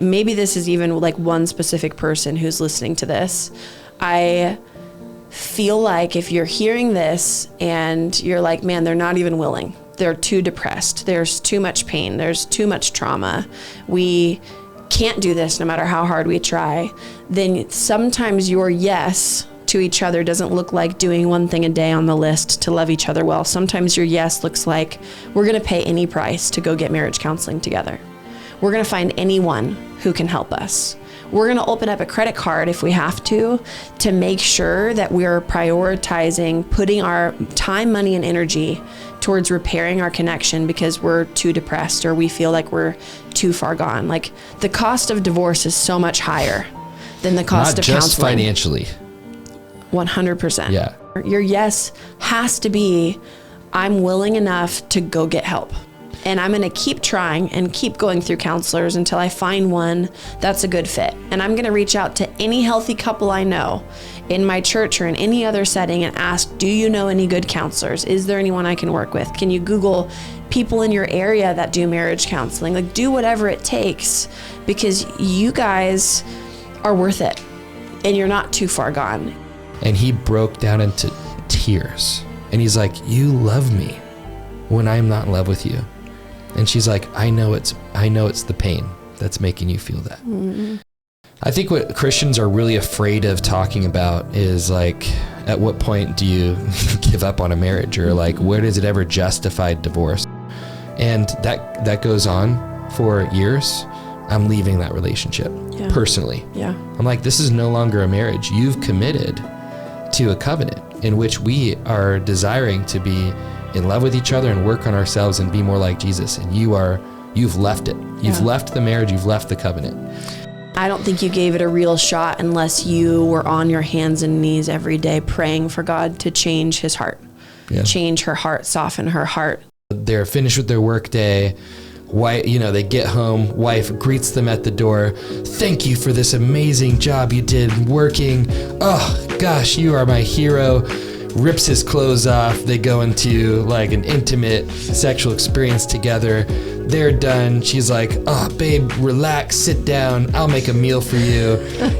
maybe this is even like one specific person who's listening to this. I feel like if you're hearing this and you're like, man, they're not even willing. They're too depressed. There's too much pain. There's too much trauma. We can't do this no matter how hard we try. Then sometimes your yes to each other doesn't look like doing one thing a day on the list to love each other well. Sometimes your yes looks like we're going to pay any price to go get marriage counseling together. We're going to find anyone who can help us. We're going to open up a credit card if we have to make sure that we're prioritizing putting our time, money, and energy towards repairing our connection because we're too depressed or we feel like we're too far gone. Like, the cost of divorce is so much higher than the cost of counseling. Not just financially. 100%. Yeah. Your yes has to be, I'm willing enough to go get help. And I'm going to keep trying and keep going through counselors until I find one that's a good fit. And I'm going to reach out to any healthy couple I know in my church or in any other setting and ask, do you know any good counselors? Is there anyone I can work with? Can you Google people in your area that do marriage counseling? Like, do whatever it takes because you guys are worth it and you're not too far gone. And he broke down into tears and he's like, you love me when I'm not in love with you. And she's like, I know it's the pain that's making you feel that. Mm-hmm. I think what Christians are really afraid of talking about is like, at what point do you give up on a marriage, or like, where does it ever justify divorce? And that goes on for years. I'm leaving that relationship personally. Yeah. I'm like, this is no longer a marriage. You've committed to a covenant in which we are desiring to be in love with each other and work on ourselves and be more like Jesus. And you've left it. You've left the marriage. You've left the covenant. I don't think you gave it a real shot unless you were on your hands and knees every day praying for God to change his heart, change her heart, soften her heart. They're finished with their work day. They get home, wife greets them at the door. Thank you for this amazing job you did working. Oh gosh, you are my hero. Rips his clothes off. They go into like an intimate sexual experience together. They're done. She's like, oh babe, relax, sit down. I'll make a meal for you.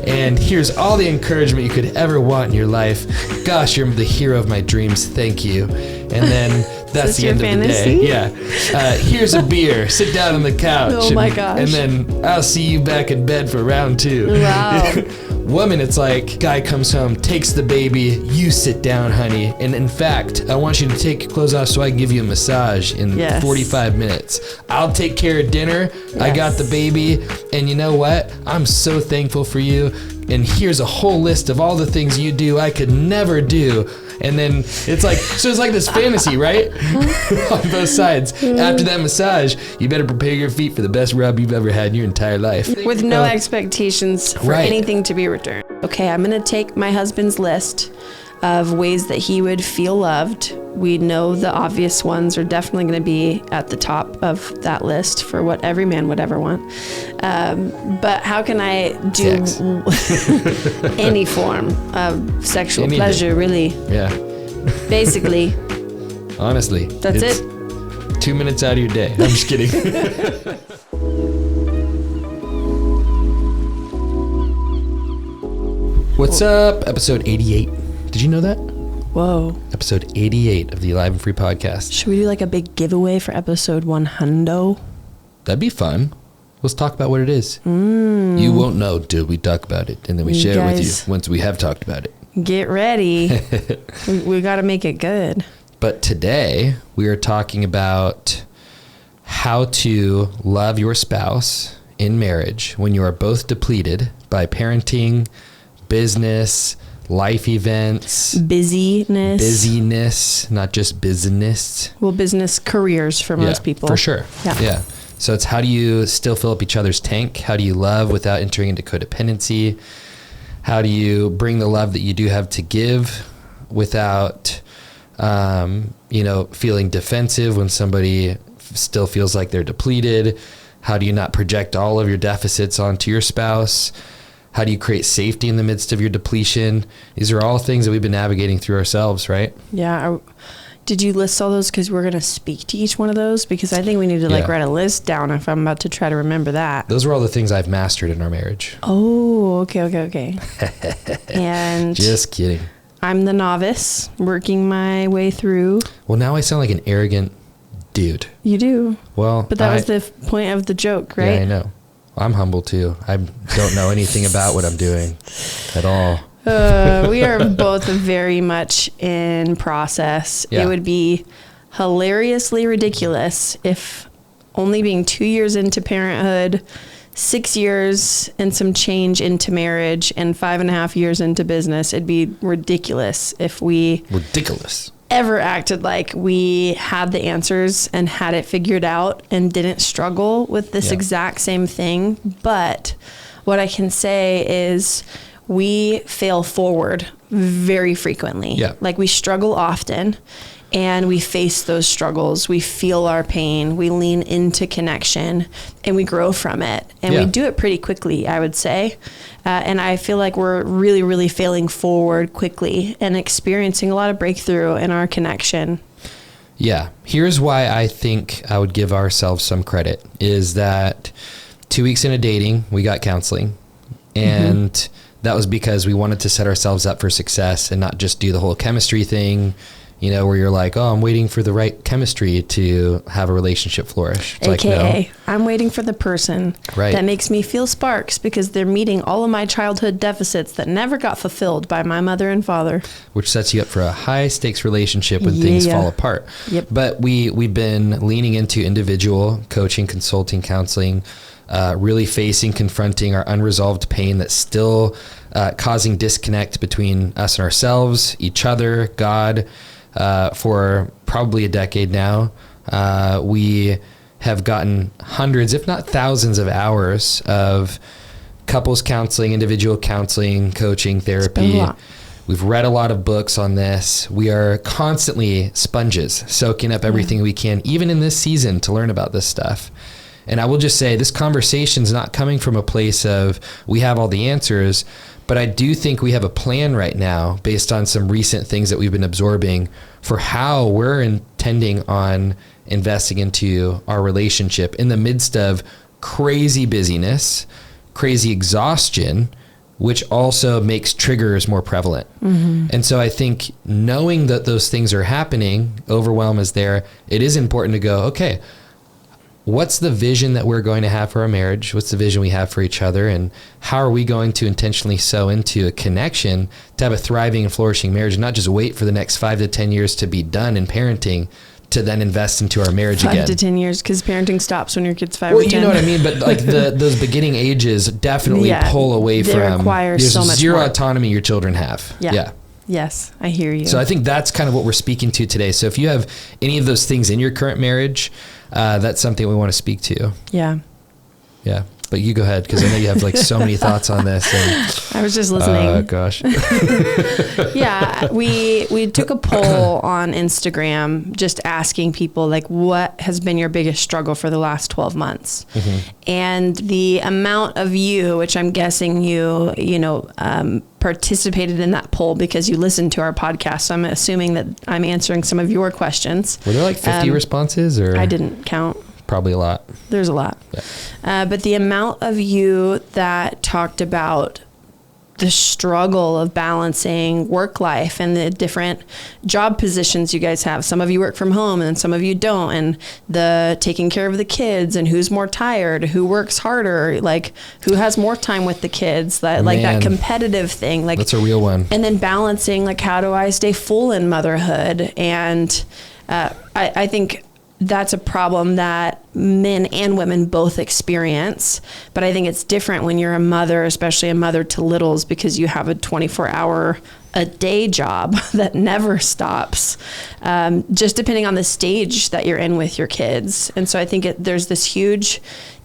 And here's all the encouragement you could ever want in your life. Gosh, you're the hero of my dreams. Thank you. And then that's the end of the day. Yeah. Here's a beer. Sit down on the couch. Oh my gosh. And then I'll see you back in bed for round 2. Wow. Woman, it's like, guy comes home, takes the baby, you sit down, honey. And in fact, I want you to take your clothes off so I can give you a massage in 45 minutes. I'll take care of dinner. Yes. I got the baby. And you know what? I'm so thankful for you. And here's a whole list of all the things you do I could never do. And then it's like, so it's like this fantasy, right? On both sides. After that massage, you better prepare your feet for the best rub you've ever had in your entire life. With no expectations for anything to be returned. Okay, I'm going to take my husband's list of ways that he would feel loved. We know the obvious ones are definitely going to be at the top of that list for what every man would ever want. But how can I do any form of sexual pleasure, really? Yeah. Basically. Honestly. That's it. 2 minutes out of your day. I'm just kidding. What's up? Episode 88. Did you know that? Whoa. Episode 88 of the Alive and Free podcast. Should we do like a big giveaway for episode 100? That'd be fun. Let's talk about what it is. You won't know till we talk about it, and then we share it with you once we have talked about it. Get ready. we got to make it good. But today we are talking about how to love your spouse in marriage when you are both depleted by parenting, business, life events, busyness, not just business. Well, business careers for most people. For sure. Yeah. So it's how do you still fill up each other's tank? How do you love without entering into codependency? How do you bring the love that you do have to give without, feeling defensive when somebody still feels like they're depleted? How do you not project all of your deficits onto your spouse? How do you create safety in the midst of your depletion? These are all things that we've been navigating through ourselves, right? Yeah. Did you list all those because we're going to speak to each one of those? Because I think we need to like write a list down if I'm about to try to remember that. Those were all the things I've mastered in our marriage. Oh, okay. And just kidding. I'm the novice working my way through. Well, now I sound like an arrogant dude. You do. Well, but that was the point of the joke, right? Yeah, I know. I'm humble too. I don't know anything about what I'm doing at all. We are both very much in process. Yeah. It would be hilariously ridiculous if only being 2 years into parenthood, 6 years and some change into marriage, and 5.5 years into business, it'd be ridiculous if we ever acted like we had the answers and had it figured out and didn't struggle with this exact same thing. But what I can say is we fail forward very frequently. Yeah. Like we struggle often. And we face those struggles. We feel our pain. We lean into connection and we grow from it. And we do it pretty quickly, I would say. And I feel like we're really, really failing forward quickly and experiencing a lot of breakthrough in our connection. Yeah. Here's why I think I would give ourselves some credit is that 2 weeks into dating, we got counseling. And that was because we wanted to set ourselves up for success and not just do the whole chemistry thing. You know, where you're like, oh, I'm waiting for the right chemistry to have a relationship flourish. It's AKA, like, no. I'm waiting for the person that makes me feel sparks because they're meeting all of my childhood deficits that never got fulfilled by my mother and father. Which sets you up for a high stakes relationship when things fall apart. Yep. But we've been leaning into individual coaching, consulting, counseling, really confronting our unresolved pain that's still causing disconnect between us and ourselves, each other, God. For probably a decade now, we have gotten hundreds, if not thousands of hours of couples counseling, individual counseling, coaching, therapy. We've read a lot of books on this. We are constantly sponges, soaking up everything we can, even in this season, to learn about this stuff. And I will just say this conversation is not coming from a place of we have all the answers, but I do think we have a plan right now based on some recent things that we've been absorbing for how we're intending on investing into our relationship in the midst of crazy busyness, crazy exhaustion, which also makes triggers more prevalent. And so I think knowing that those things are happening, overwhelm is there, it is important to go, okay, what's the vision that we're going to have for our marriage? What's the vision we have for each other? And how are we going to intentionally sow into a connection to have a thriving and flourishing marriage, and not just wait for the next 5 to 10 years to be done in parenting to then invest into our marriage again. 5 to 10 years, because parenting stops when your kid's 5 or 10. Well, you know what I mean? But like those beginning ages definitely pull away from. There's so much zero more autonomy your children have. Yeah. Yes, I hear you. So I think that's kind of what we're speaking to today. So if you have any of those things in your current marriage, that's something we want to speak to. Yeah. But you go ahead, because I know you have like so many thoughts on this. And, I was just listening. Oh gosh. We took a poll on Instagram just asking people like, what has been your biggest struggle for the last 12 months? And the amount of you, which I'm guessing you participated in that poll because you listened to our podcast. So I'm assuming that I'm answering some of your questions. Were there like 50 responses, or? I didn't count. Probably a lot. There's a lot. Yeah. But the amount of you that talked about the struggle of balancing work life and the different job positions you guys have. Some of you work from home and some of you don't. And the taking care of the kids and who's more tired, who works harder, like who has more time with the kids, that like that competitive thing. Like that's a real one. And then balancing, like, how do I stay full in motherhood? And I think that's a problem that men and women both experience. But I think it's different when you're a mother, especially a mother to littles, because you have a 24-hour-a-day job that never stops, just depending on the stage that you're in with your kids. And so I think there's this huge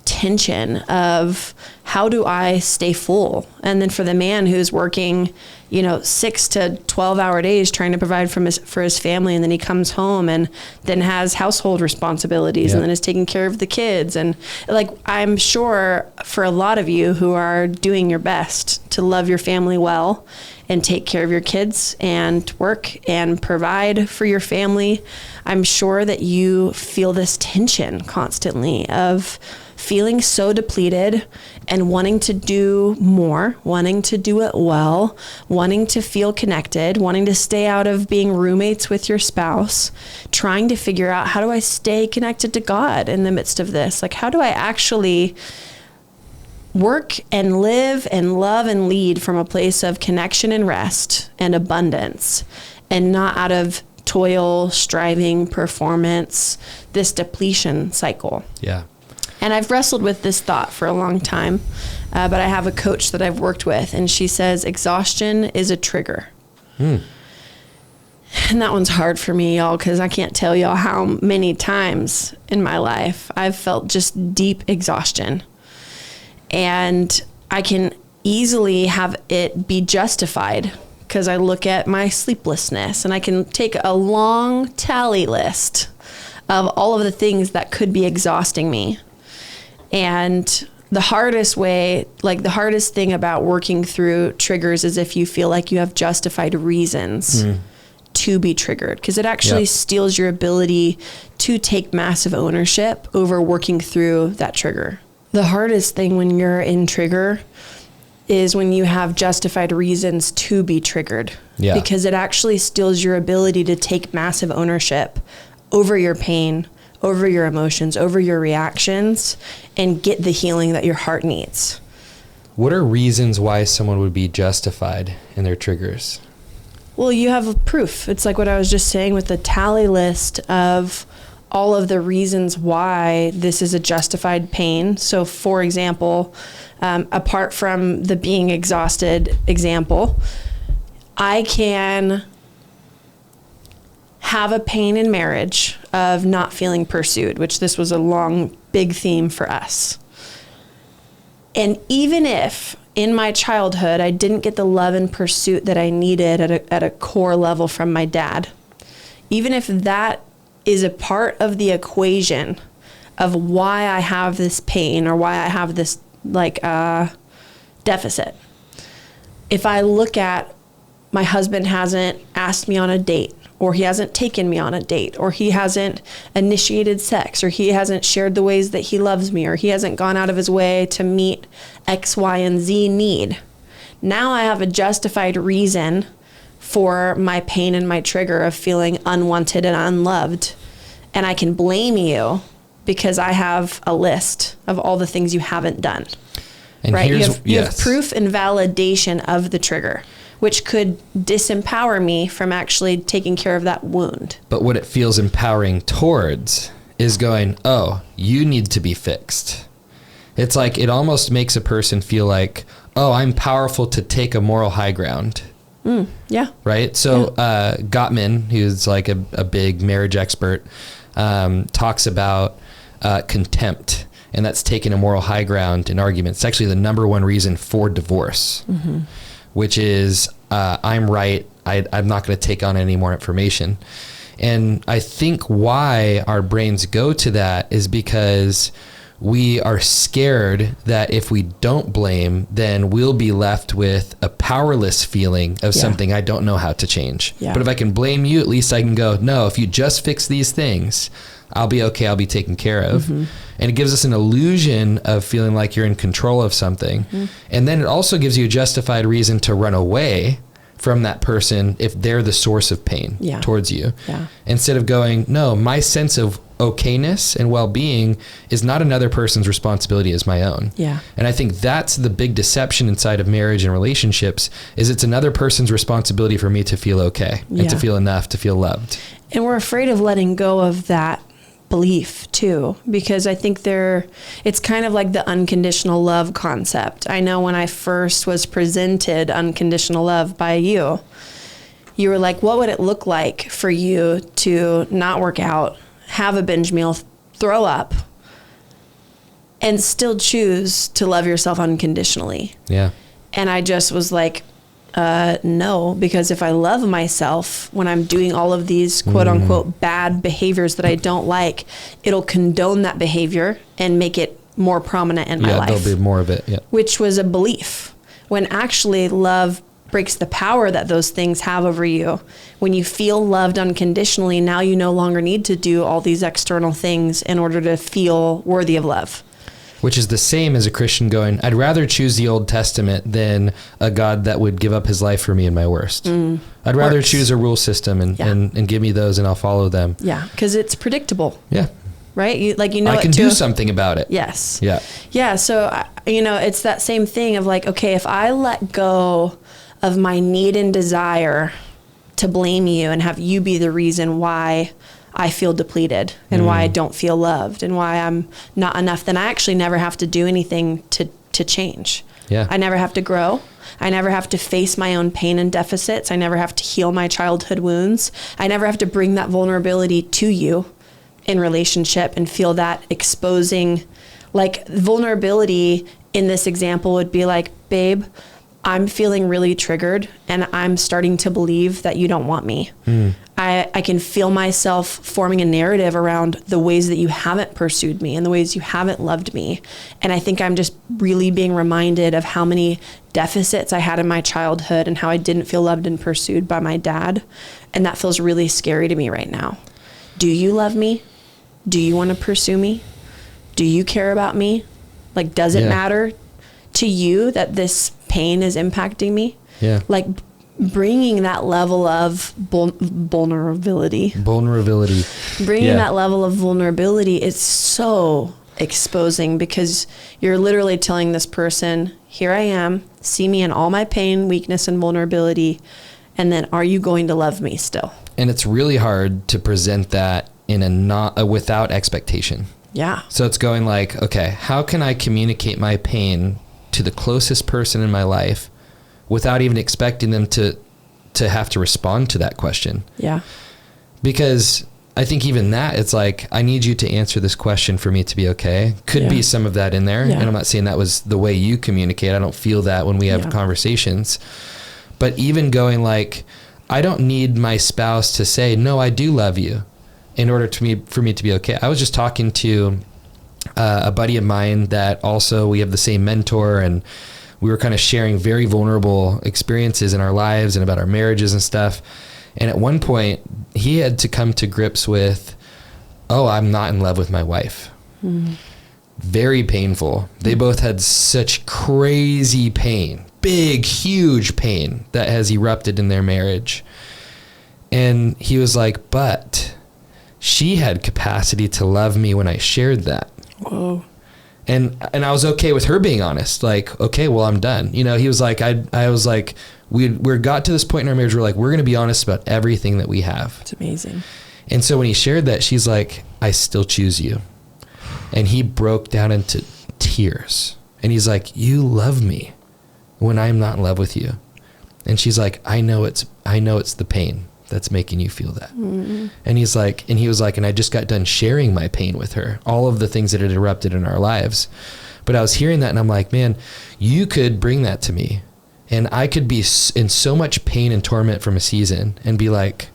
tension of how do I stay full? And then for the man who's working, 6 to 12 hour days trying to provide for his family. And then he comes home and then has household responsibilities and then is taking care of the kids. And like, I'm sure for a lot of you who are doing your best to love your family well and take care of your kids and work and provide for your family, I'm sure that you feel this tension constantly of feeling so depleted and wanting to do more, wanting to do it well, wanting to feel connected, wanting to stay out of being roommates with your spouse, trying to figure out, how do I stay connected to God in the midst of this? Like, how do I actually work and live and love and lead from a place of connection and rest and abundance, and not out of toil, striving, performance, this depletion cycle? Yeah. And I've wrestled with this thought for a long time, but I have a coach that I've worked with, and she says exhaustion is a trigger. And that one's hard for me, y'all, because I can't tell y'all how many times in my life I've felt just deep exhaustion. And I can easily have it be justified because I look at my sleeplessness, and I can take a long tally list of all of the things that could be exhausting me. And the hardest thing about working through triggers is if you feel like you have justified reasons to be triggered, because it actually steals your ability to take massive ownership over working through that trigger. The hardest thing when you're in trigger is when you have justified reasons to be triggered, because it actually steals your ability to take massive ownership over your pain, over your emotions, over your reactions, and get the healing that your heart needs. What are reasons why someone would be justified in their triggers? Well, you have proof. It's like what I was just saying with the tally list of all of the reasons why this is a justified pain. So for example, apart from the being exhausted example, I can have a pain in marriage of not feeling pursued, which this was a long, big theme for us. And even if in my childhood, I didn't get the love and pursuit that I needed at a core level from my dad, even if that is a part of the equation of why I have this pain or why I have this deficit. If I look at my husband hasn't asked me on a date, or he hasn't taken me on a date, or he hasn't initiated sex, or he hasn't shared the ways that he loves me, or he hasn't gone out of his way to meet X, Y, and Z need. Now I have a justified reason for my pain and my trigger of feeling unwanted and unloved. And I can blame you because I have a list of all the things you haven't done. And right? You have proof and validation of the trigger, which could disempower me from actually taking care of that wound. But what it feels empowering towards is going, oh, you need to be fixed. It's like it almost makes a person feel like, oh, I'm powerful to take a moral high ground. Yeah. Right? So Gottman, who's like a big marriage expert, talks about contempt. And that's taking a moral high ground in arguments. It's actually the number one reason for divorce. Which is, I'm right, I'm not going to take on any more information. And I think why our brains go to that is because we are scared that if we don't blame, then we'll be left with a powerless feeling of something I don't know how to change. But if I can blame you, at least I can go, no, if you just fix these things, I'll be okay, I'll be taken care of. And it gives us an illusion of feeling like you're in control of something. And then it also gives you a justified reason to run away from that person if they're the source of pain towards you. Instead of going, no, my sense of okayness and well-being is not another person's responsibility, as my own. And I think that's the big deception inside of marriage and relationships, is it's another person's responsibility for me to feel okay and to feel enough, to feel loved. And we're afraid of letting go of that belief too, because I think it's kind of like the unconditional love concept. I know when I first was presented unconditional love by you were like, what would it look like for you to not work out, have a binge meal, throw up, and still choose to love yourself unconditionally. Yeah. And I just was like, no, because if I love myself when I'm doing all of these quote unquote bad behaviors that I don't like, it'll condone that behavior and make it more prominent in my life. Yeah, there'll be more of it. Yeah. Which was a belief, when actually love breaks the power that those things have over you. When you feel loved unconditionally, now you no longer need to do all these external things in order to feel worthy of love. Which is the same as a Christian going, I'd rather choose the Old Testament than a God that would give up his life for me in my worst. I'd rather choose a rule system and give me those and I'll follow them. Yeah, because it's predictable. Yeah. Right? I can do something about it. Yes. Yeah. Yeah. So, it's that same thing of like, okay, if I let go of my need and desire to blame you and have you be the reason why I feel depleted and why I don't feel loved and why I'm not enough, then I actually never have to do anything to change. Yeah. I never have to grow. I never have to face my own pain and deficits. I never have to heal my childhood wounds. I never have to bring that vulnerability to you in relationship and feel that exposing. Like, vulnerability in this example would be like, babe, I'm feeling really triggered and I'm starting to believe that you don't want me. I can feel myself forming a narrative around the ways that you haven't pursued me and the ways you haven't loved me. And I think I'm just really being reminded of how many deficits I had in my childhood and how I didn't feel loved and pursued by my dad. And that feels really scary to me right now. Do you love me? Do you want to pursue me? Do you care about me? Like, does it matter to you that this pain is impacting me? Yeah. Like, bringing that level of vulnerability. Bringing that level of vulnerability is so exposing, because you're literally telling this person, here I am, see me in all my pain, weakness, and vulnerability. And then, are you going to love me still? And it's really hard to present that in without expectation. Yeah. So it's going like, okay, how can I communicate my pain to the closest person in my life without even expecting them to have to respond to that question? Yeah. Because I think even that, it's like, I need you to answer this question for me to be okay. Could be some of that in there. Yeah. And I'm not saying that was the way you communicate. I don't feel that when we have conversations. But even going like, I don't need my spouse to say, no, I do love you, in order for me to be okay. I was just talking to a buddy of mine that also, we have the same mentor, and we were kind of sharing very vulnerable experiences in our lives and about our marriages and stuff. And at one point he had to come to grips with, oh, I'm not in love with my wife. Very painful. They both had such crazy pain, big, huge pain that has erupted in their marriage. And he was like, but she had capacity to love me when I shared that. Whoa. And I was okay with her being honest. Like, okay, well, I'm done. He was like, I was like, we got to this point in our marriage where we're going to be honest about everything that we have. It's amazing. And so when he shared that, she's like, I still choose you. And he broke down into tears. And he's like, you love me when I'm not in love with you. And she's like, I know it's the pain that's making you feel that. And he was like, and I just got done sharing my pain with her, all of the things that had erupted in our lives. But I was hearing that and I'm like, man, you could bring that to me and I could be in so much pain and torment from a season and be like,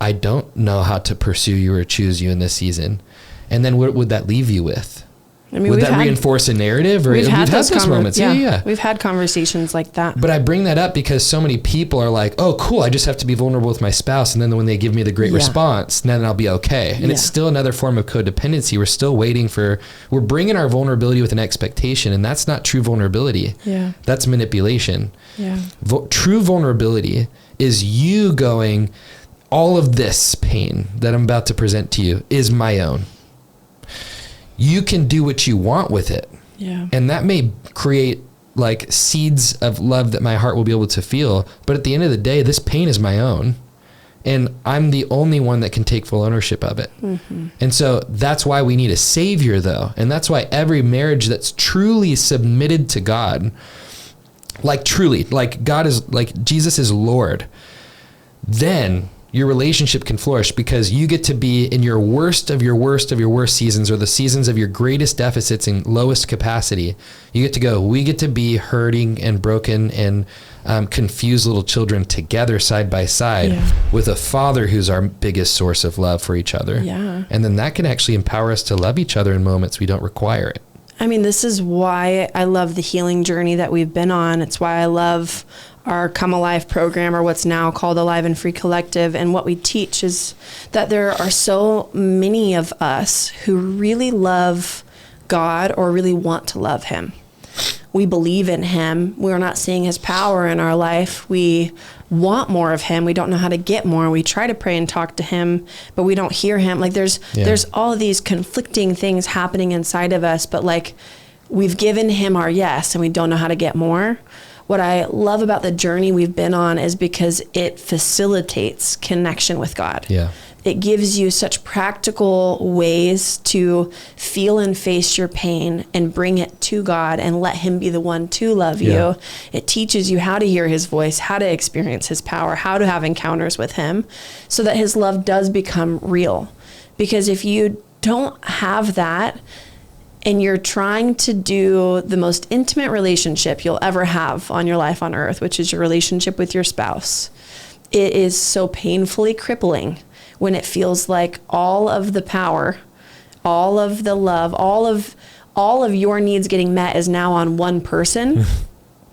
I don't know how to pursue you or choose you in this season. And then what would that leave you with? I mean, would that reinforce a narrative? Or we've had those moments. Yeah. We've had conversations like that. But I bring that up because so many people are like, oh, cool, I just have to be vulnerable with my spouse. And then when they give me the great response, then I'll be okay. And it's still another form of codependency. We're still we're bringing our vulnerability with an expectation. And that's not true vulnerability. Yeah. That's manipulation. Yeah. True vulnerability is you going, all of this pain that I'm about to present to you is my own. You can do what you want with it. Yeah. And that may create like seeds of love that my heart will be able to feel. But at the end of the day, this pain is my own. And I'm the only one that can take full ownership of it. Mm-hmm. And so that's why we need a savior though. And that's why every marriage that's truly submitted to God, like truly, like God is, like Jesus is Lord, then your relationship can flourish, because you get to be in your worst of your worst of your worst seasons, or the seasons of your greatest deficits and lowest capacity. You get to go, we get to be hurting and broken and confused little children together side by side with a Father who's our biggest source of love for each other. Yeah. And then that can actually empower us to love each other in moments we don't require it. I mean, this is why I love the healing journey that we've been on. It's why I love our Come Alive program, or what's now called Alive and Free Collective. And what we teach is that there are so many of us who really love God, or really want to love him. We believe in him. We're not seeing his power in our life. We want more of him. We don't know how to get more. We try to pray and talk to him, but we don't hear him. Like there's all of these conflicting things happening inside of us, but like we've given him our yes and we don't know how to get more. What I love about the journey we've been on is because it facilitates connection with God. Yeah. It gives you such practical ways to feel and face your pain and bring it to God and let him be the one to love you. It teaches you how to hear his voice, how to experience his power, how to have encounters with him, so that his love does become real. Because if you don't have that, and you're trying to do the most intimate relationship you'll ever have on your life on earth, which is your relationship with your spouse, it is so painfully crippling when it feels like all of the power, all of the love, all of your needs getting met is now on one person.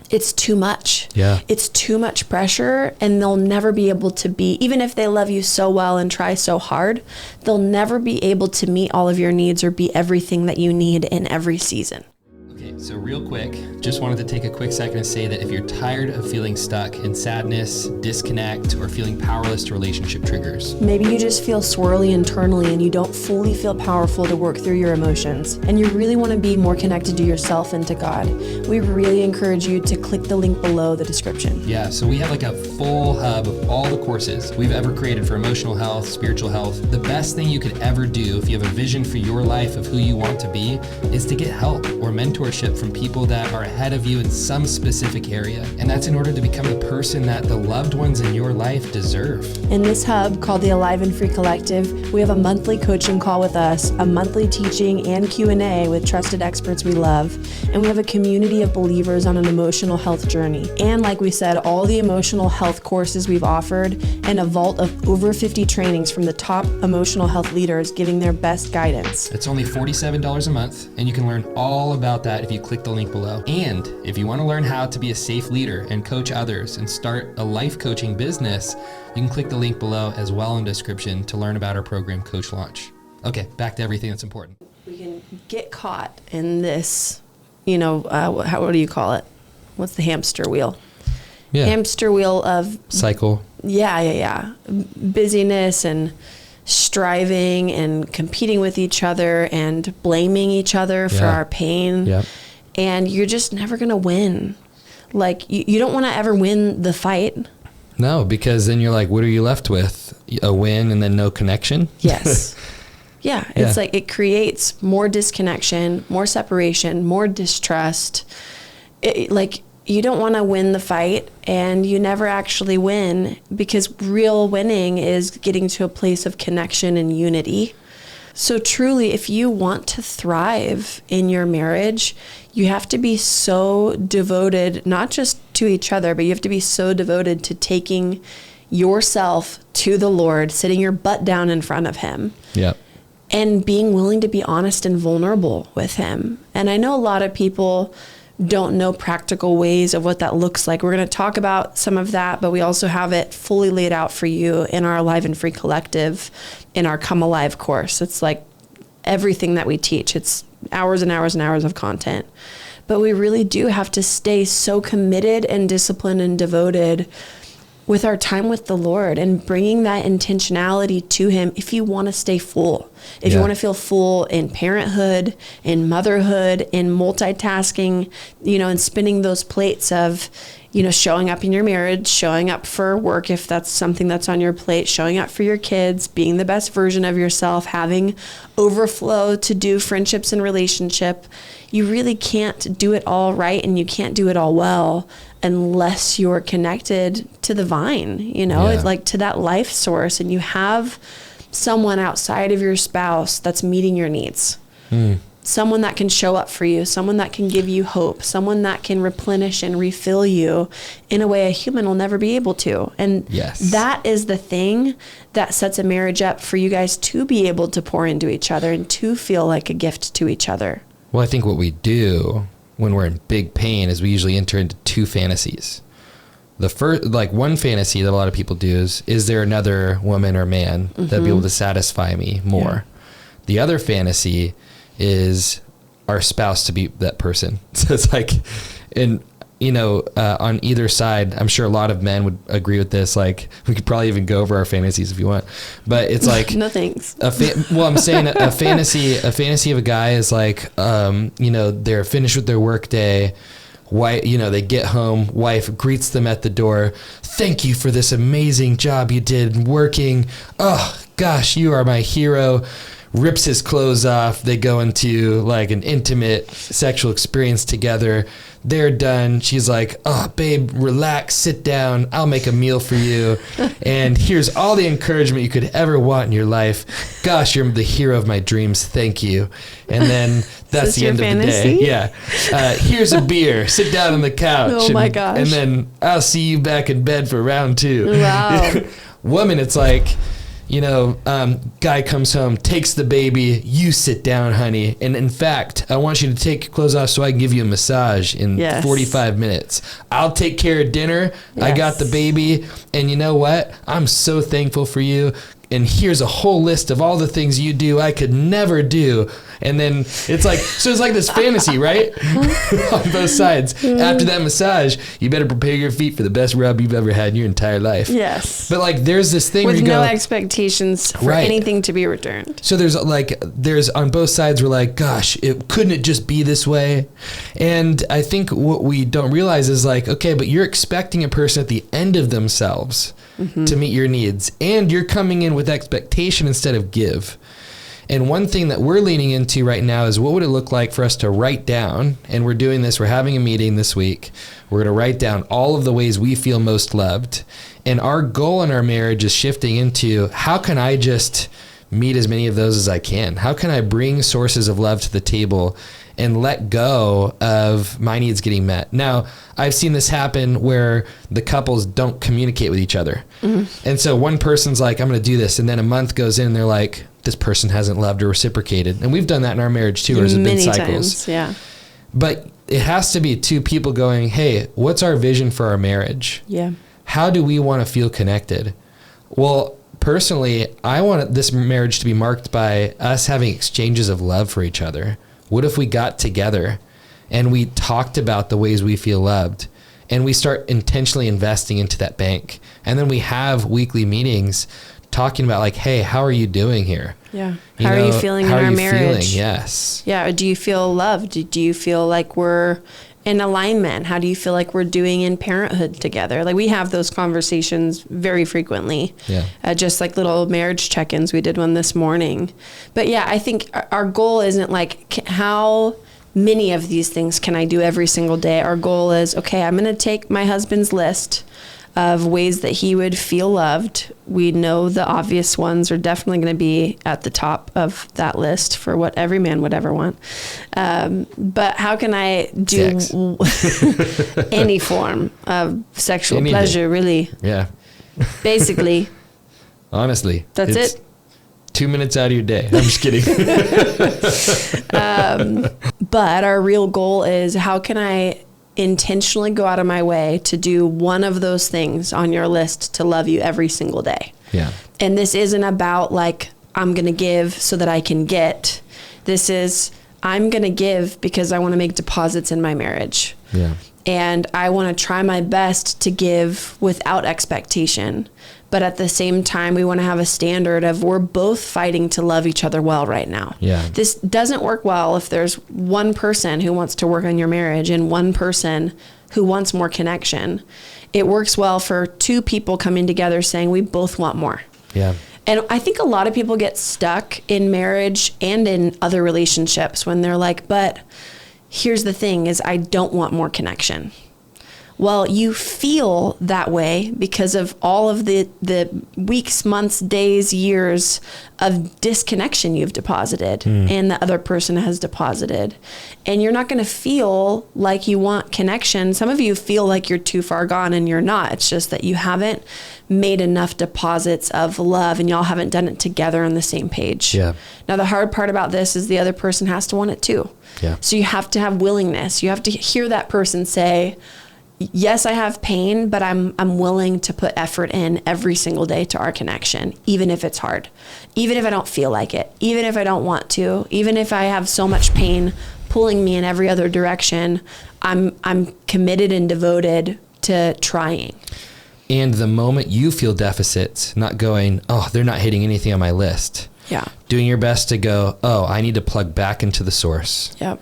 It's too much. Yeah. It's too much pressure, and they'll never be able to be, even if they love you so well and try so hard, they'll never be able to meet all of your needs or be everything that you need in every season. Okay, so real quick, just wanted to take a quick second to say that if you're tired of feeling stuck in sadness, disconnect, or feeling powerless to relationship triggers. Maybe you just feel swirly internally and you don't fully feel powerful to work through your emotions, and you really want to be more connected to yourself and to God. We really encourage you to click the link below the description. Yeah, so we have like a full hub of all the courses we've ever created for emotional health, spiritual health. The best thing you could ever do if you have a vision for your life of who you want to be is to get help or mentorship from people that are ahead of you in some specific area. And that's in order to become the person that the loved ones in your life deserve. In this hub called the Alive and Free Collective, we have a monthly coaching call with us, a monthly teaching and Q&A with trusted experts we love, and we have a community of believers on an emotional health journey. And like we said, all the emotional health courses we've offered, and a vault of over 50 trainings from the top emotional health leaders giving their best guidance. It's only $47 a month, and you can learn all about that if you click the link below. And if you want to learn how to be a safe leader and coach others and start a life coaching business, you can click the link below as well in the description to learn about our program, Coach Launch. Okay, back to everything that's important. We can get caught in this, what do you call it? What's the hamster wheel? Yeah. Hamster wheel of cycle. Yeah. Busyness and striving and competing with each other and blaming each other for our pain. Yep. And you're just never going to win. Like you don't want to ever win the fight. No, because then you're like, what are you left with? A win and then no connection? Yes. Yeah. It's like it creates more disconnection, more separation, more distrust. You don't want to win the fight, and you never actually win, because real winning is getting to a place of connection and unity. So truly, if you want to thrive in your marriage, you have to be so devoted, not just to each other, but you have to be so devoted to taking yourself to the Lord, sitting your butt down in front of him. Yep. And being willing to be honest and vulnerable with him. And I know a lot of people don't know practical ways of what that looks like. We're going to talk about some of that, but we also have it fully laid out for you in our Alive and Free Collective, in our Come Alive course. It's like everything that we teach. It's hours and hours and hours of content. But we really do have to stay so committed and disciplined and devoted with our time with the Lord and bringing that intentionality to him if you want to stay full. If you want to feel full in parenthood, in motherhood, in multitasking, and spinning those plates of, showing up in your marriage, showing up for work if that's something that's on your plate, showing up for your kids, being the best version of yourself, having overflow to do friendships and relationship, you really can't do it all right, and you can't do it all well unless you're connected to the vine, It's like to that life source, and you have someone outside of your spouse that's meeting your needs. Someone that can show up for you, someone that can give you hope, someone that can replenish and refill you in a way a human will never be able to. And that is the thing that sets a marriage up for you guys to be able to pour into each other and to feel like a gift to each other. Well, I think what we do when we're in big pain is we usually enter into two fantasies. The first, like one fantasy that a lot of people do is there another woman or man that'd be able to satisfy me more? Yeah. The other fantasy is our spouse to be that person. So it's like, and on either side, I'm sure a lot of men would agree with this. Like, we could probably even go over our fantasies if you want, but it's like, no thanks. I'm saying a fantasy of a guy is like, they're finished with their work day. They get home, wife greets them at the door. Thank you for this amazing job you did working. Oh gosh, you are my hero. Rips his clothes off. They go into like an intimate sexual experience together. They're done. She's like, oh, babe, relax, sit down. I'll make a meal for you. And here's all the encouragement you could ever want in your life. Gosh, you're the hero of my dreams. Thank you. And then that's the end of the day. Yeah. Here's a beer. Sit down on the couch. Oh, my gosh. And then I'll see you back in bed for round 2. Wow. Woman, it's like, guy comes home, takes the baby, you sit down, honey. And in fact, I want you to take your clothes off so I can give you a massage in 45 minutes. I'll take care of dinner. Yes. I got the baby. And you know what? I'm so thankful for you. And here's a whole list of all the things you do I could never do. And then it's like, so it's like this fantasy, right? On both sides. After that massage, you better prepare your feet for the best rub you've ever had in your entire life. Yes. But like, there's this thing with where you no go, expectations for anything to be returned. So there's on both sides, we're like, gosh, couldn't it just be this way? And I think what we don't realize is like, okay, but you're expecting a person at the end of themselves to meet your needs, and you're coming in with expectation instead of give. And one thing that we're leaning into right now is what would it look like for us to write down, and we're doing this, we're having a meeting this week, we're going to write down all of the ways we feel most loved. And our goal in our marriage is shifting into, how can I just meet as many of those as I can? How can I bring sources of love to the table and let go of my needs getting met? Now, I've seen this happen where the couples don't communicate with each other. And so one person's like, I'm going to do this. And then a month goes in and they're like, this person hasn't loved or reciprocated. And we've done that in our marriage too, or has it been cycles? Times, yeah. But it has to be two people going, hey, what's our vision for our marriage? Yeah. How do we want to feel connected? Well, personally, I want this marriage to be marked by us having exchanges of love for each other. What if we got together and we talked about the ways we feel loved, and we start intentionally investing into that bank? And then we have weekly meetings talking about like, hey, how are you doing here? Yeah. How are you feeling in our marriage? Yes. Yeah. Do you feel loved? Do you feel like we're in alignment? How do you feel like we're doing in parenthood together? Like, we have those conversations very frequently. Yeah. Just like little marriage check-ins. We did one this morning. But yeah, I think our goal isn't like, how many of these things can I do every single day? Our goal is, okay, I'm going to take my husband's list of ways that he would feel loved. We know the obvious ones are definitely going to be at the top of that list for what every man would ever want. But how can I do any form of sexual pleasure, really? Yeah. Basically. Honestly. That's it. 2 minutes out of your day. I'm just kidding. But our real goal is, how can I intentionally go out of my way to do one of those things on your list to love you every single day? Yeah. And this isn't about like, I'm going to give so that I can get. This is, I'm going to give because I want to make deposits in my marriage. Yeah. and I want to try my best to give without expectation. But at the same time, we want to have a standard of we're both fighting to love each other well right now. Yeah. This doesn't work well if there's one person who wants to work on your marriage and one person who wants more connection. It works well for two people coming together saying we both want more. Yeah. And I think a lot of people get stuck in marriage and in other relationships when they're like, but here's the thing is I don't want more connection. Well, you feel that way because of all of the weeks, months, days, years of disconnection you've deposited and the other person has deposited. And you're not going to feel like you want connection. Some of you feel like you're too far gone and you're not. It's just that you haven't made enough deposits of love and y'all haven't done it together on the same page. Yeah. Now, the hard part about this is the other person has to want it too. Yeah. So you have to have willingness. You have to hear that person say, yes, I have pain, but I'm willing to put effort in every single day to our connection, even if it's hard, even if I don't feel like it, even if I don't want to, even if I have so much pain pulling me in every other direction, I'm committed and devoted to trying. And the moment you feel deficits, not going, oh, they're not hitting anything on my list. Yeah. Doing your best to go, oh, I need to plug back into the source. Yep.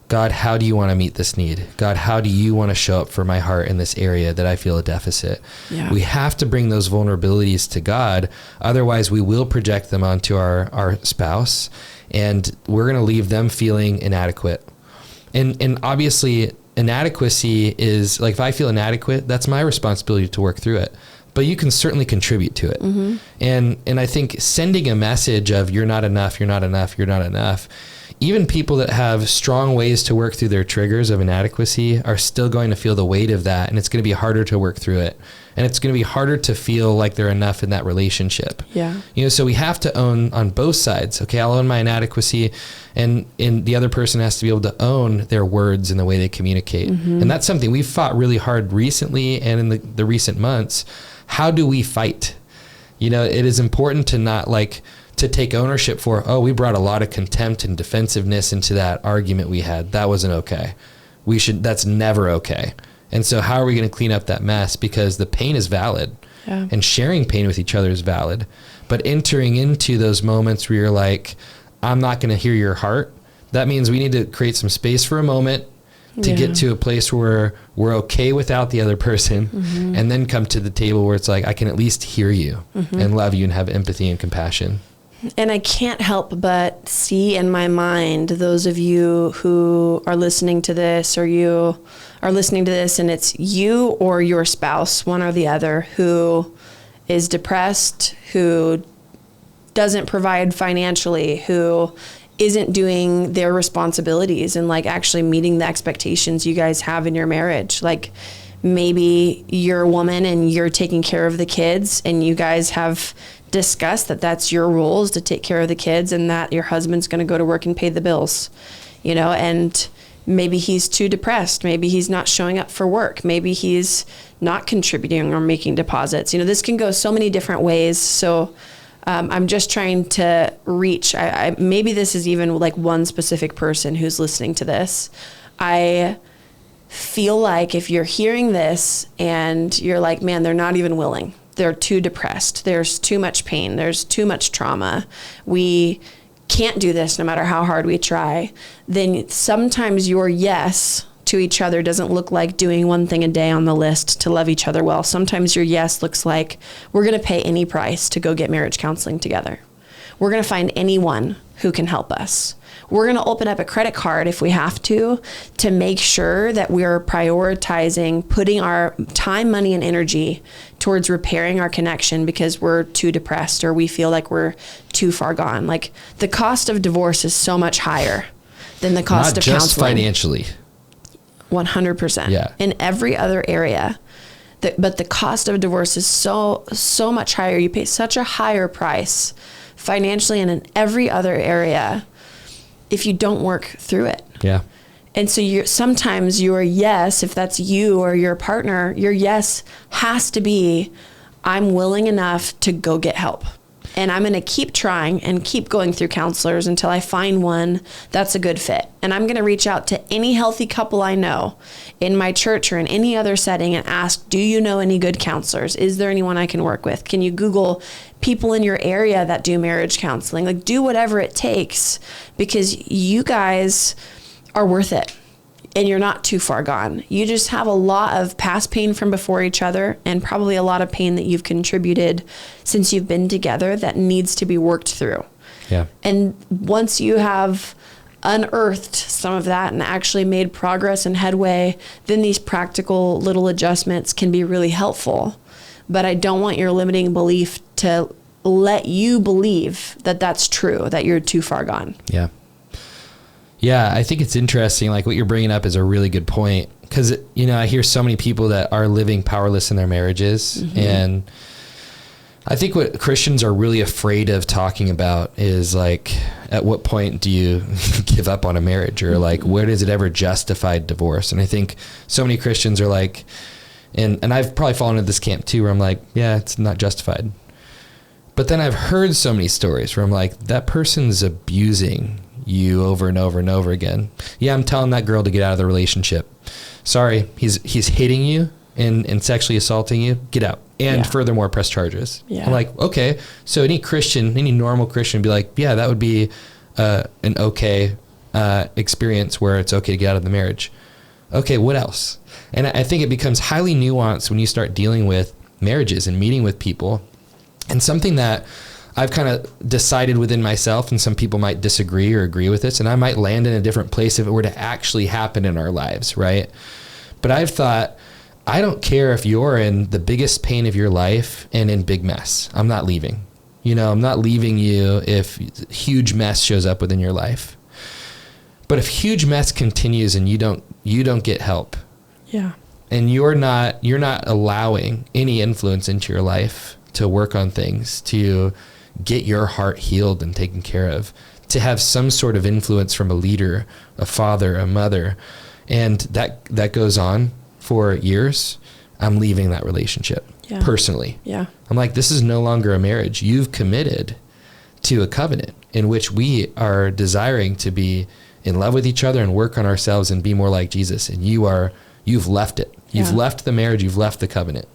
God, how do you want to meet this need? God, how do you want to show up for my heart in this area that I feel a deficit? Yeah. We have to bring those vulnerabilities to God. Otherwise, we will project them onto our spouse, and we're going to leave them feeling inadequate. And obviously, inadequacy is, like, if I feel inadequate, that's my responsibility to work through it. But you can certainly contribute to it. Mm-hmm. And I think sending a message of you're not enough, you're not enough, you're not enough, even people that have strong ways to work through their triggers of inadequacy are still going to feel the weight of that. And it's going to be harder to work through it. And it's going to be harder to feel like they're enough in that relationship. Yeah. You know, so we have to own on both sides. Okay, I'll own my inadequacy, and the other person has to be able to own their words and the way they communicate. Mm-hmm. And that's something we've fought really hard recently and in the recent months. How do we fight? You know, it is important to not to take ownership for, oh, we brought a lot of contempt and defensiveness into that argument we had. That wasn't okay. That's never okay. And so how are we going to clean up that mess? Because the pain is valid, and sharing pain with each other is valid. But entering into those moments where you're like, I'm not going to hear your heart, that means we need to create some space for a moment to get to a place where we're okay without the other person, and then come to the table where it's like, I can at least hear you and love you and have empathy and compassion. And I can't help but see in my mind those of you who are listening to this, or you are listening to this and it's you or your spouse, one or the other, who is depressed, who doesn't provide financially, who isn't doing their responsibilities and actually meeting the expectations you guys have in your marriage. Like, maybe you're a woman and you're taking care of the kids, and you guys have discussed that that's your role, is to take care of the kids, and that your husband's going to go to work and pay the bills, you know, and maybe he's too depressed. Maybe he's not showing up for work. Maybe he's not contributing or making deposits. You know, this can go so many different ways. So I'm just trying to reach, maybe this is even one specific person who's listening to this. I feel like if you're hearing this and you're like, man, they're not even willing. They're too depressed. There's too much pain. There's too much trauma. We can't do this no matter how hard we try. Then sometimes your yes to each other doesn't look like doing one thing a day on the list to love each other well. Sometimes your yes looks like, we're going to pay any price to go get marriage counseling together. We're going to find anyone who can help us. We're going to open up a credit card if we have to make sure that we're prioritizing putting our time, money, and energy towards repairing our connection because we're too depressed or we feel like we're too far gone. Like, the cost of divorce is so much higher than the cost of counseling. Not just financially. 100%. Yeah. In every other area. But the cost of divorce is so much higher. You pay such a higher price financially and in every other area if you don't work through it. Yeah. And so sometimes your yes, if that's you or your partner, your yes has to be, I'm willing enough to go get help. And I'm going to keep trying and keep going through counselors until I find one that's a good fit. And I'm going to reach out to any healthy couple I know in my church or in any other setting and ask, do you know any good counselors? Is there anyone I can work with? Can you Google people in your area that do marriage counseling? Like, do whatever it takes, because you guys are worth it. And you're not too far gone. You just have a lot of past pain from before each other, and probably a lot of pain that you've contributed since you've been together that needs to be worked through. Yeah. And once you have unearthed some of that and actually made progress and headway, then these practical little adjustments can be really helpful. But I don't want your limiting belief to let you believe that that's true, that you're too far gone. Yeah. Yeah, I think it's interesting. Like, what you're bringing up is a really good point, because, I hear so many people that are living powerless in their marriages. Mm-hmm. And I think what Christians are really afraid of talking about is, like, at what point do you give up on a marriage, or like, where does it ever justify divorce? And I think so many Christians are like, and I've probably fallen into this camp too, where I'm like, yeah, it's not justified. But then I've heard so many stories where I'm like, that person's abusing you over and over and over again. Yeah, I'm telling that girl to get out of the relationship. Sorry, he's hitting you and sexually assaulting you. Get out. And furthermore, press charges. Yeah. I'm like, okay. So any normal Christian would be like, yeah, that would be an okay experience where it's okay to get out of the marriage. Okay, what else? And I think it becomes highly nuanced when you start dealing with marriages and meeting with people. And something that I've kind of decided within myself, and some people might disagree or agree with this, and I might land in a different place if it were to actually happen in our lives, right? But I've thought, I don't care if you're in the biggest pain of your life and in big mess. I'm not leaving. I'm not leaving you if huge mess shows up within your life. But if huge mess continues and you don't get help, and you're not allowing any influence into your life to work on things, to get your heart healed and taken care of, to have some sort of influence from a leader, a father, a mother, and that goes on for years, I'm leaving that relationship personally. Yeah. I'm like, this is no longer a marriage. You've committed to a covenant in which we are desiring to be in love with each other and work on ourselves and be more like Jesus. And you've left it. You've left the marriage. You've left the covenant.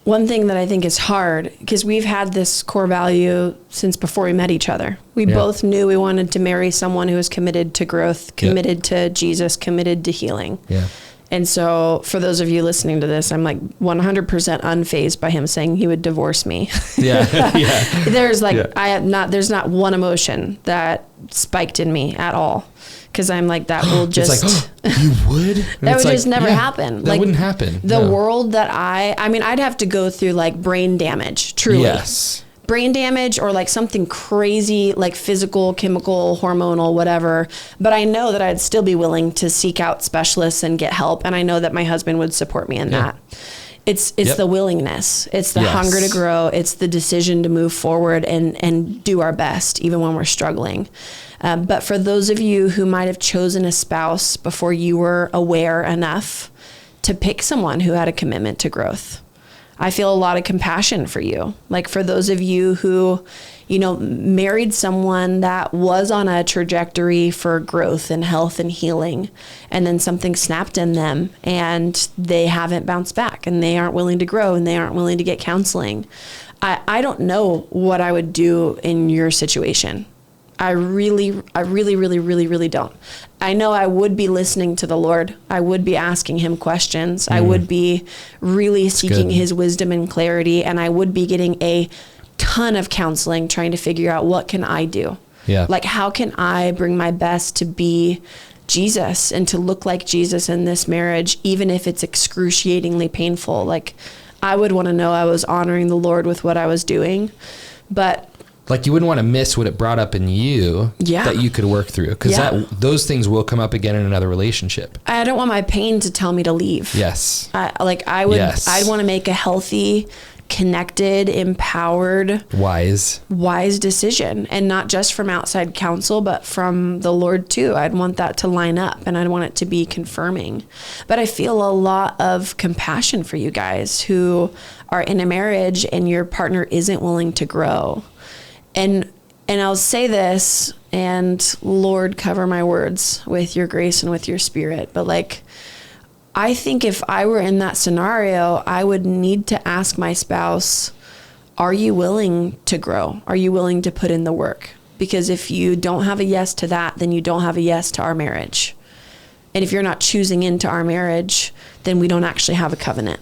One thing that I think is hard, because we've had this core value since before we met each other. We both knew we wanted to marry someone who was committed to growth, committed to Jesus, committed to healing. Yeah. And so for those of you listening to this, I'm like 100% unfazed by him saying he would divorce me. Yeah. There's there's not one emotion that spiked in me at all. Because I'm like, that will just... It's like, you would? That would just never happen. That wouldn't happen. The world that I'd have to go through like brain damage, truly. Yes. Brain damage or like something crazy, like physical, chemical, hormonal, whatever. But I know that I'd still be willing to seek out specialists and get help. And I know that my husband would support me in that. It's the willingness. It's the hunger to grow. It's the decision to move forward and do our best, even when we're struggling. But for those of you who might have chosen a spouse before you were aware enough to pick someone who had a commitment to growth, I feel a lot of compassion for you. Like for those of you who, married someone that was on a trajectory for growth and health and healing, and then something snapped in them and they haven't bounced back and they aren't willing to grow and they aren't willing to get counseling. I don't know what I would do in your situation. I really don't. I know I would be listening to the Lord. I would be asking him questions. I would be really seeking his wisdom and clarity. And I would be getting a ton of counseling, trying to figure out, what can I do? Yeah. Like, how can I bring my best to be Jesus and to look like Jesus in this marriage, even if it's excruciatingly painful? Like, I would want to know I was honoring the Lord with what I was doing. But like, you wouldn't want to miss what it brought up in you that you could work through, because those things will come up again in another relationship. I don't want my pain to tell me to leave. Yes. I'd want to make a healthy connected, empowered, wise decision, and not just from outside counsel, but from the Lord too. I'd want that to line up, and I'd want it to be confirming. But I feel a lot of compassion for you guys who are in a marriage and your partner isn't willing to grow. And I'll say this, and Lord, cover my words with your grace and with your spirit. But like, I think if I were in that scenario, I would need to ask my spouse, are you willing to grow? Are you willing to put in the work? Because if you don't have a yes to that, then you don't have a yes to our marriage. And if you're not choosing into our marriage, then we don't actually have a covenant.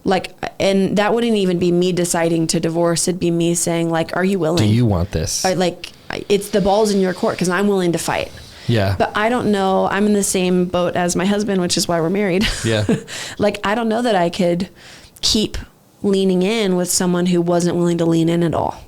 Like, and that wouldn't even be me deciding to divorce. It'd be me saying, like, are you willing? Do you want this? Like, it's the ball's in your court because I'm willing to fight. Yeah. But I don't know. I'm in the same boat as my husband, which is why we're married. Yeah. Like, I don't know that I could keep leaning in with someone who wasn't willing to lean in at all.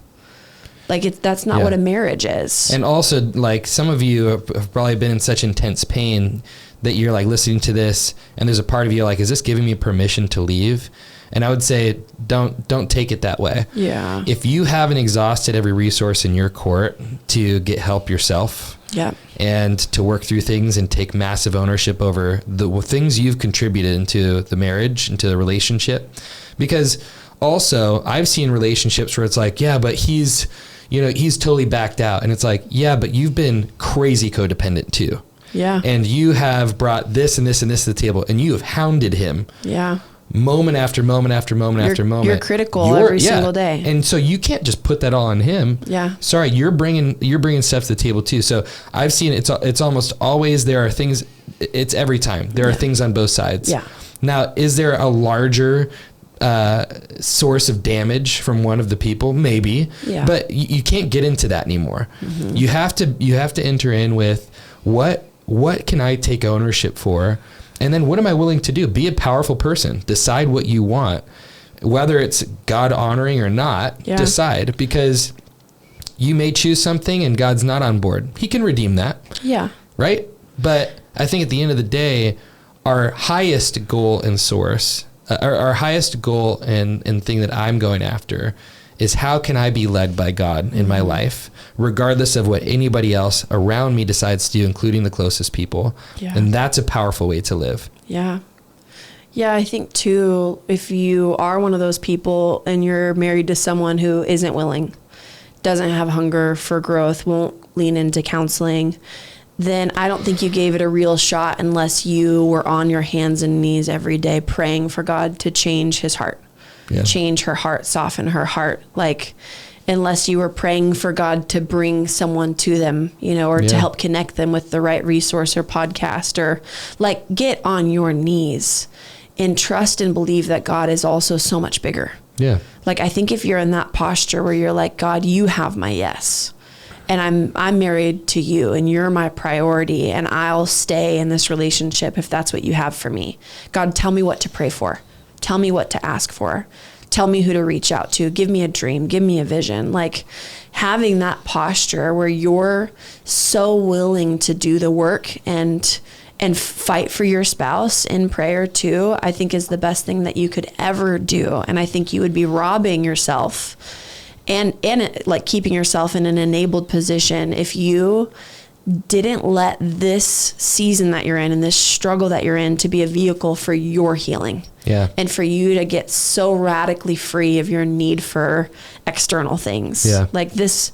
Like, that's not what a marriage is. And also, like, some of you have probably been in such intense pain that you're like listening to this, and there's a part of you like, is this giving me permission to leave? And I would say, don't take it that way. Yeah. If you haven't exhausted every resource in your court to get help yourself, and to work through things and take massive ownership over the things you've contributed into the marriage, into the relationship, because also I've seen relationships where it's like, yeah, but he's totally backed out, and it's like, yeah, but you've been crazy codependent too. Yeah. And you have brought this and this and this to the table, and you have hounded him. Yeah. Moment after moment after moment after moment. You're critical every single day. And so you can't just put that all on him. Yeah. Sorry, you're bringing stuff to the table too. So I've seen it's almost always, there are things, it's every time. There are things on both sides. Yeah. Now, is there a larger source of damage from one of the people? Maybe. Yeah. But you can't get into that anymore. Mm-hmm. You have to enter in with what can I take ownership for? And then what am I willing to do? Be a powerful person. Decide what you want, whether it's God honoring or not. Yeah. Decide, because you may choose something and God's not on board. He can redeem that. Yeah. Right? But I think at the end of the day, our highest goal and source, our highest goal and thing that I'm going after is, how can I be led by God in my life, regardless of what anybody else around me decides to do, including the closest people. Yeah. And that's a powerful way to live. Yeah. Yeah, I think too, if you are one of those people and you're married to someone who isn't willing, doesn't have hunger for growth, won't lean into counseling, then I don't think you gave it a real shot unless you were on your hands and knees every day praying for God to change his heart. Yeah. Change her heart, soften her heart. Like, unless you were praying for God to bring someone to them, or to help connect them with the right resource or podcast, or like, get on your knees and trust and believe that God is also so much bigger. Yeah. Like, I think if you're in that posture where you're like, God, you have my yes, and I'm married to you, and you're my priority, and I'll stay in this relationship if that's what you have for me. God, tell me what to pray for. Tell me what to ask for. Tell me who to reach out to. Give me a dream. Give me a vision. Like, having that posture where you're so willing to do the work and fight for your spouse in prayer too, I think is the best thing that you could ever do. And I think you would be robbing yourself and like keeping yourself in an enabled position if you didn't let this season that you're in and this struggle that you're in to be a vehicle for your healing. Yeah. And for you to get so radically free of your need for external things. Yeah. Like this,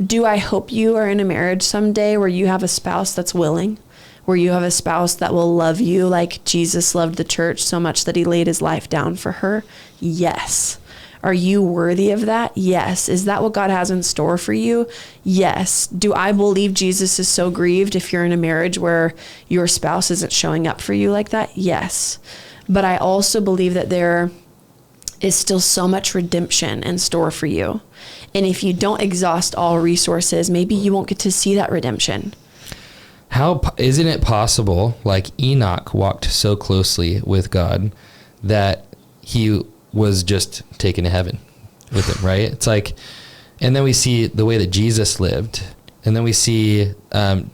do I hope you are in a marriage someday where you have a spouse that's willing, where you have a spouse that will love you like Jesus loved the church so much that he laid his life down for her? Yes. Are you worthy of that? Yes. Is that what God has in store for you? Yes. Do I believe Jesus is so grieved if you're in a marriage where your spouse isn't showing up for you like that? Yes. But I also believe that there is still so much redemption in store for you. And if you don't exhaust all resources, maybe you won't get to see that redemption. Isn't it possible, like Enoch walked so closely with God that he was just taken to heaven with him, right? It's like, and then we see the way that Jesus lived, and then we see John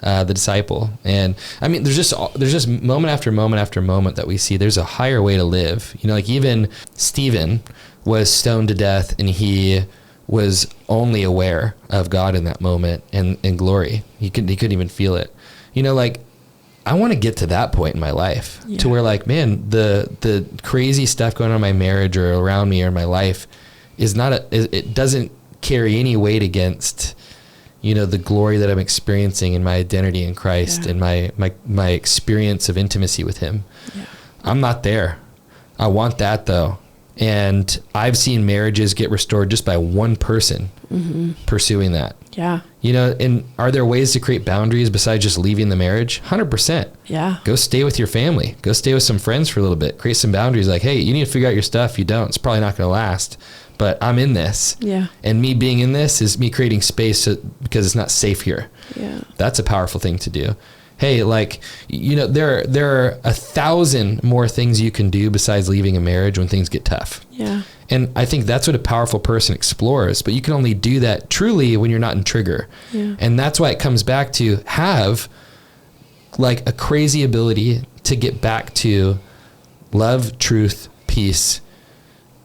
the disciple. And I mean, there's just moment after moment after moment that we see there's a higher way to live. You know, like even Stephen was stoned to death, and he was only aware of God in that moment and glory. He couldn't even feel it. You know, like, I want to get to that point in my life to where, like, man, the crazy stuff going on in my marriage or around me or in my life is it doesn't carry any weight against, you know, the glory that I'm experiencing in my identity in Christ and my experience of intimacy with him. Yeah. I'm not there. I want that though. And I've seen marriages get restored just by one person pursuing that. Yeah. You know, and are there ways to create boundaries besides just leaving the marriage? 100%. Yeah. Go stay with your family. Go stay with some friends for a little bit. Create some boundaries. Like, hey, you need to figure out your stuff. If you don't, it's probably not going to last. But I'm in this. Yeah. And me being in this is me creating space because it's not safe here. Yeah. That's a powerful thing to do. Hey, like, you know, there are 1,000 more things you can do besides leaving a marriage when things get tough. Yeah. And I think that's what a powerful person explores, but you can only do that truly when you're not in trigger. Yeah. And that's why it comes back to have like a crazy ability to get back to love, truth, peace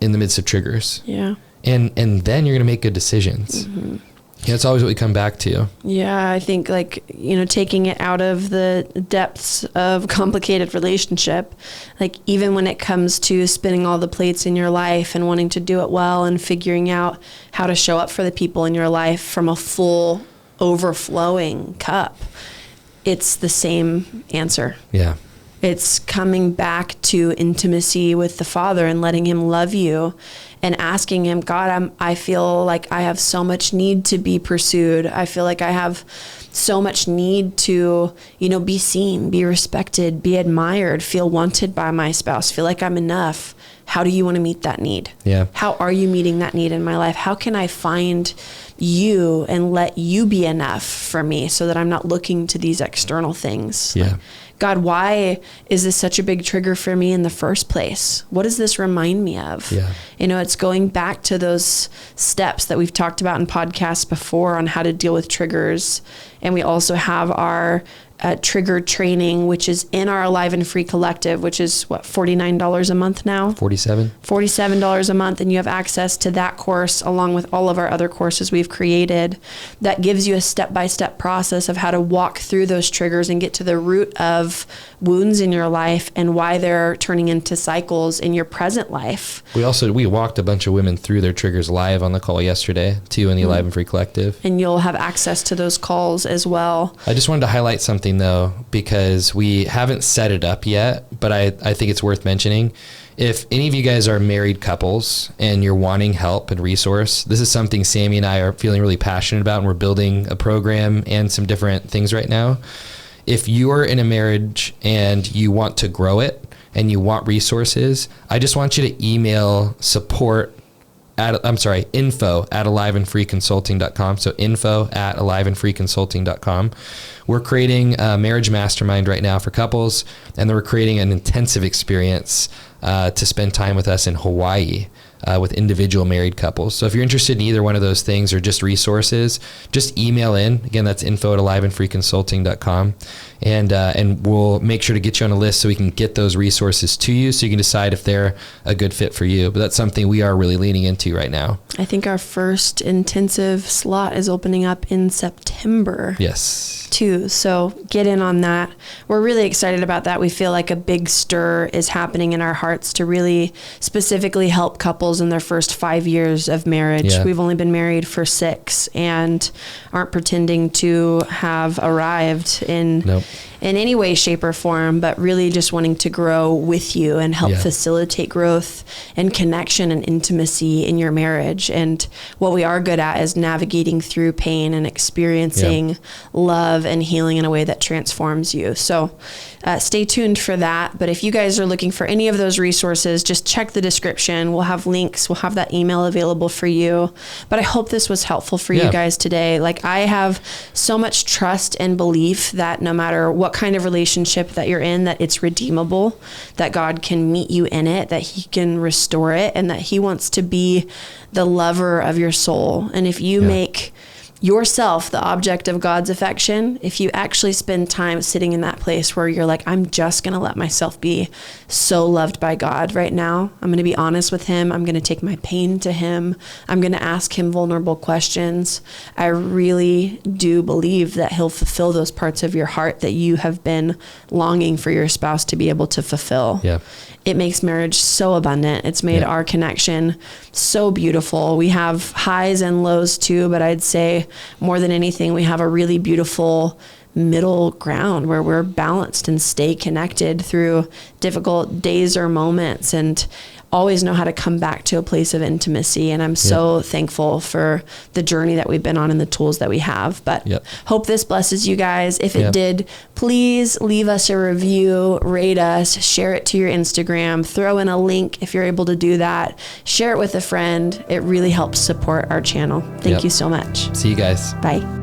in the midst of triggers. Yeah. And then you're going to make good decisions. Mm-hmm. Yeah, it's always what we come back to. Yeah, I think, like, you know, taking it out of the depths of complicated relationship, like even when it comes to spinning all the plates in your life and wanting to do it well and figuring out how to show up for the people in your life from a full overflowing cup, it's the same answer. Yeah. It's coming back to intimacy with the Father and letting him love you and asking him, God, I feel like I have so much need to be pursued. I feel like I have so much need to, you know, be seen, be respected, be admired, feel wanted by my spouse, feel like I'm enough. How do you want to meet that need? Yeah. How are you meeting that need in my life? How can I find you and let you be enough for me so that I'm not looking to these external things? Yeah. Like, God, why is this such a big trigger for me in the first place? What does this remind me of? Yeah. You know, it's going back to those steps that we've talked about in podcasts before on how to deal with triggers. And we also have our trigger training, which is in our Alive and Free Collective, which is what, $49 a month now? $47 a month. And you have access to that course along with all of our other courses we've created that gives you a step-by-step process of how to walk through those triggers and get to the root of wounds in your life and why they're turning into cycles in your present life. We walked a bunch of women through their triggers live on the call yesterday too in the Alive and Free Collective. And you'll have access to those calls as well. I just wanted to highlight something though, because we haven't set it up yet, but I think it's worth mentioning. If any of you guys are married couples and you're wanting help and resource, this is something Sammy and I are feeling really passionate about, and we're building a program and some different things right now. If you're in a marriage and you want to grow it and you want resources, I just want you to email info at aliveandfreeconsulting.com. So info at aliveandfreeconsulting.com. We're creating a marriage mastermind right now for couples, and then we're creating an intensive experience to spend time with us in Hawaii with individual married couples. So if you're interested in either one of those things or just resources, just email in. Again, that's info at aliveandfreeconsulting.com. And we'll make sure to get you on a list so we can get those resources to you so you can decide if they're a good fit for you. But that's something we are really leaning into right now. I think our first intensive slot is opening up in September. Yes. Too. So get in on that. We're really excited about that. We feel like a big stir is happening in our hearts to really specifically help couples in their first 5 years of marriage. Yeah. We've only been married for 6 and aren't pretending to have arrived in any way, shape, or form, but really just wanting to grow with you and help facilitate growth and connection and intimacy in your marriage. And what we are good at is navigating through pain and experiencing love and healing in a way that transforms you. So stay tuned for that. But if you guys are looking for any of those resources, just check the description. We'll have links. We'll have that email available for you. But I hope this was helpful for you guys today. Like, I have so much trust and belief that no matter what kind of relationship that you're in, that it's redeemable, that God can meet you in it, that he can restore it, and that he wants to be the lover of your soul. And if you make yourself the object of God's affection, if you actually spend time sitting in that place where you're like, I'm just going to let myself be so loved by God right now. I'm going to be honest with him. I'm going to take my pain to him. I'm going to ask him vulnerable questions. I really do believe that he'll fulfill those parts of your heart that you have been longing for your spouse to be able to fulfill. Yeah. It makes marriage so abundant. It's made our connection so beautiful. We have highs and lows too, but I'd say more than anything, we have a really beautiful middle ground where we're balanced and stay connected through difficult days or moments, and always know how to come back to a place of intimacy. And I'm so thankful for the journey that we've been on and the tools that we have. But hope this blesses you guys. If it did, please leave us a review, rate us, share it to your Instagram, throw in a link if you're able to do that, share it with a friend. It really helps support our channel. Thank you so much. See you guys. Bye.